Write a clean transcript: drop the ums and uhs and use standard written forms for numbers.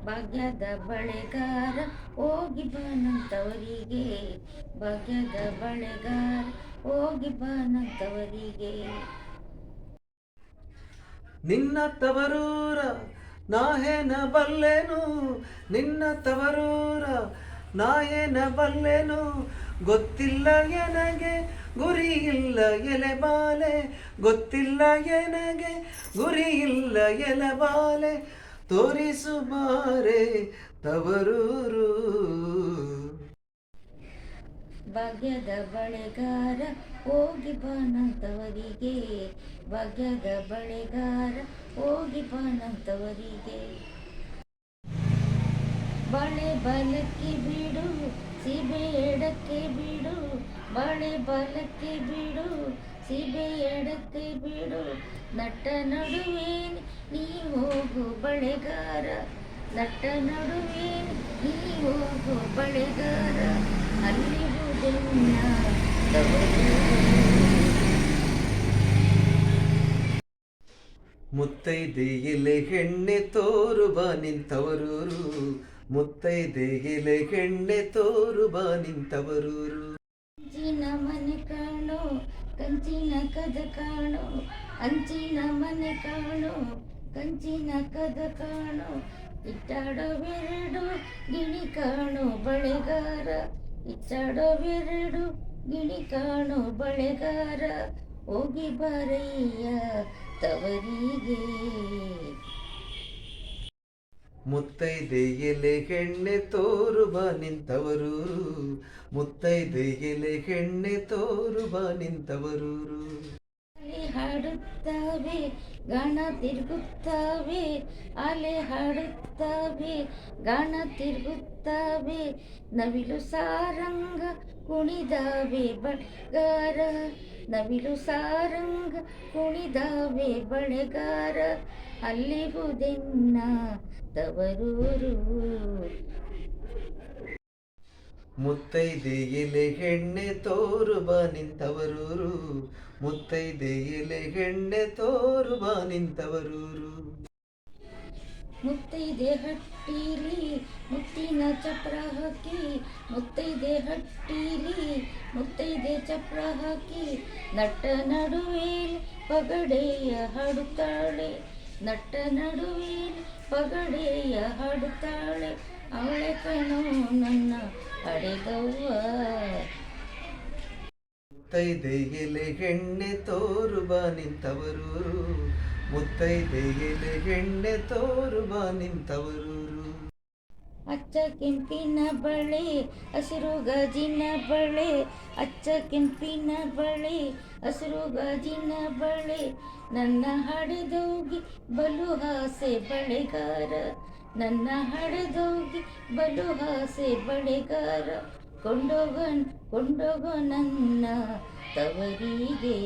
ಭಾಗ್ಯದ ಬಳೆಗಾರ ಹೋಗಿ ಬಾನಂತವರಿಗೆ, ಭಾಗ್ಯದ ಬಳೆಗಾರ ಹೋಗಿ ಬಾನಂತವರಿಗೆ. ನಿನ್ನ ತವರೂರ ನಾಹೇನ ಬಲ್ಲೆನು, ನಿನ್ನ ತವರೂರ ನಾಯೇನ ಬಲ್ಲೆನು, ಗೊತ್ತಿಲ್ಲ ಎನಗೆ ಗುರಿ ಇಲ್ಲ ಎಲೆಬಾಲೆ, ಗೊತ್ತಿಲ್ಲ ಎನಗೆ ಗುರಿ ಇಲ್ಲ ಎಲೆಬಾಲೆ, ತೋರಿಸು ಬಾರೆ ತವರೂರು. ಭಾಗ್ಯದ ಬಳೆಗಾರ ಹೋಗಿ ಬಾನಂತವರಿಗೆ, ಭಾಗ್ಯದ ಬಳೆಗಾರ ಹೋಗಿ ಬಾನಂತವರಿಗೆ. ಬಳೆ ಬಲಕ್ಕೆ ಬಿಡು ಸೀಬೆ ಎಡಕ್ಕೆ ಬಿಡು, ಬಳೆ ಬಲಕ್ಕೆ ಬಿಡು ಸೀಬೆ ಎಡಕ್ಕೆ ಬಿಡು, ನಟ್ಟ ನಡುವೆ ನೀ ಹೋಗು ಬಳೆಗಾರ, ನಟ್ಟ ನಡುವೆ ನೀ ಹೋಗು ಬಳೆಗಾರ, ಅಲ್ಲಿರುವುದೆನ್ನ ಮುತ್ತೈದೆಯಲೆ ಹೆಣ್ಣೆ ತೋರು ಬಾ ನಿಂತವರೂರು, ಮುತ್ತೈದೆಯಲೆ ಹೆಣ್ಣೆ ತೋರು ಬಾ ನಿಂತವರೂರು. ಅಂಚಿನ ಮನೆ ಕಾಣೋ ಕಂಚಿನ ಕದ ಕಾಣೋ, ಅಂಚಿನ ಮನೆ ಕಾಣೋ ಕಂಚಿನ ಕದ ಕಾಣೋ, ಇಟ್ಟಾಡೋವೆರಡು ಗಿಣಿ ಕಾಣೋ ಬಳೆಗಾರ, ಇಟ್ಟಾಡೋವೆರಡು ಗಿಣಿ ಕಾಣೋ ಬಳೆಗಾರ, ಹೋಗಿ ಬರಯ್ಯ ತವರಿಗೆ. ಮುತ್ತೈದೆಯಲೆ ಹೆಣ್ಣೆ ತೋರು ಬಾ ನಿಂತವರೂರು, ಮುತ್ತೈದೆಯಲೆ ಹೆಣ್ಣೆ ತೋರು ಬಾ ನಿಂತವರೂರು. ಅಲೆ ಹಾಡುತ್ತವೆ ಗಾಣ ತಿರುಗುತ್ತವೆ, ಅಲೆ ಹಾಡುತ್ತವೆ ಗಾಣ ತಿರುಗುತ್ತವೆ, ನವಿಲು ಸಾರಂಗ ಕುಣಿದಾವೆ ಬಳೆಗಾರ, ನವಿಲು ಸಾರಂಗ ಕುಣಿದಾವೆ ಬಳೆಗಾರ, ಅಲ್ಲಿಗುದೆನ್ನ ತವರೂರು. ಮುತ್ತೈದೆಯಲೆ ಹೆಣ್ಣೆ ತೋರು ಬಾ ನಿಂತವರೂರು, ಮುತ್ತೈದೆಯಲೆ ಹೆಣ್ಣೆ ತೋರು ಬಾ ನಿಂತವರೂರು. ಮುತ್ತೈದೆ ಹಟ್ಟಿಲಿ ಮುತ್ತಿನ ಚಪ್ರ ಹಾಕಿ, ಮುತ್ತೈದೆ ಹಟ್ಟಿಲಿ ಮುತ್ತೈದೆ ಚಪ್ರ ಹಾಕಿ, ನಟ್ಟ ನಡುವೆ ಪಗಡೆಯ ಹಾಡುತ್ತಾಳೆ, ನಟ್ಟ ನಡುವೆ ಪಗಡೆಯ ಹಾಡುತ್ತಾಳೆ, ಅವಳೆ ಕಣೋ ನನ್ನ ಹಡೆದವ್ವ. ಮುತ್ತೈದೆಯಲೆ ಹೆಣ್ಣೆ ತೋರು ಬಾ ನಿಂತವರೂರು, ಮುತ್ತೈದೆಯಲೆ ಹೆಣ್ಣೆ ತೋರು ಬಾ ನಿಂತವರೂರು. ಅಚ್ಚ ಕೆಂಪಿನ ಬಳೆ ಹಸಿರು ಗಾಜಿನ ಬಳೆ, ಅಚ್ಚ ಕೆಂಪಿನ ಬಳೆ ಹಸಿರು ಗಾಜಿನ ಬಳೆ, ನನ್ನ ಹಡೆದೋಗಿ ಬಲು ಆಸೆ ಬಳೆಗಾರ, ನನ್ನ ಹಡೆದೋಗಿ ಬಲು ಆಸೆ ಬಳೆಗಾರ, ಕೊಂಡೋಗ ನನ್ನ ತವರಿಗೆ.